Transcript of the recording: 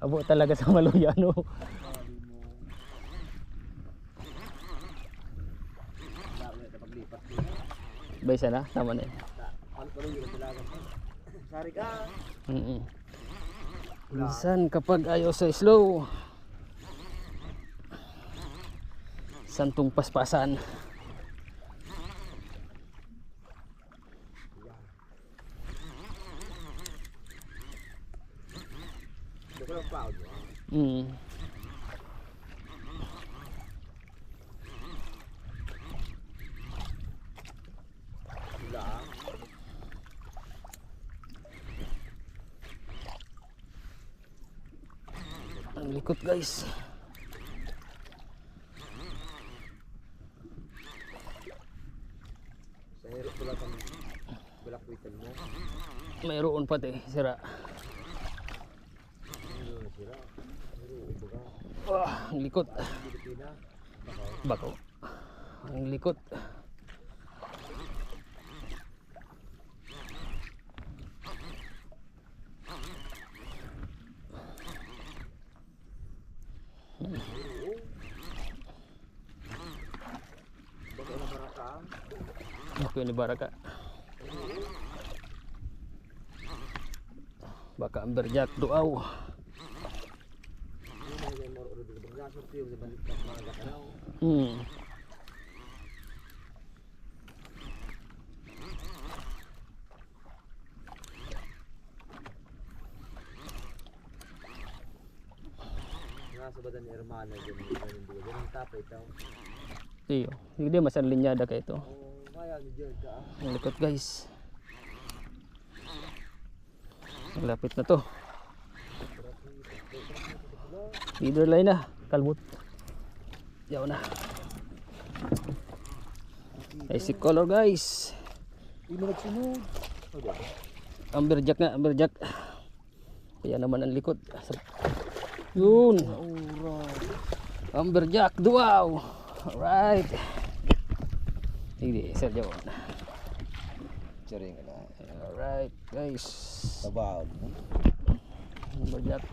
Abo talaga sa maluya, no? Baysa na, tama na yun. Sari ka. Minsan kapag ayaw sa slow, santong paspasan. Ang likot guys. Sa hirap pala kang balakwitan mo. Mayroon pati sira. Sira. Baga. Wah, ang likot. Pilipina. Bako. Ang likot. Baga na baraka. Ako ni Baraka. Baka amberjack doaw. Nasa badan ni Hermana ganun tapay tao. Iyo, hindi masan linyada kay ito. Oh, kaya ni Jerd ka. Ang likot guys. Malapit na to. Leader line na, kalbot. Yaw na. Basic color guys. Hindi mo nagsunod. Amberjack nga, amberjack. Kaya naman ang likod. Yun. Amberjack, duwaw. Alright. Hindi, Sir John. Charing na. Alright guys. Tabawag. Amberjack.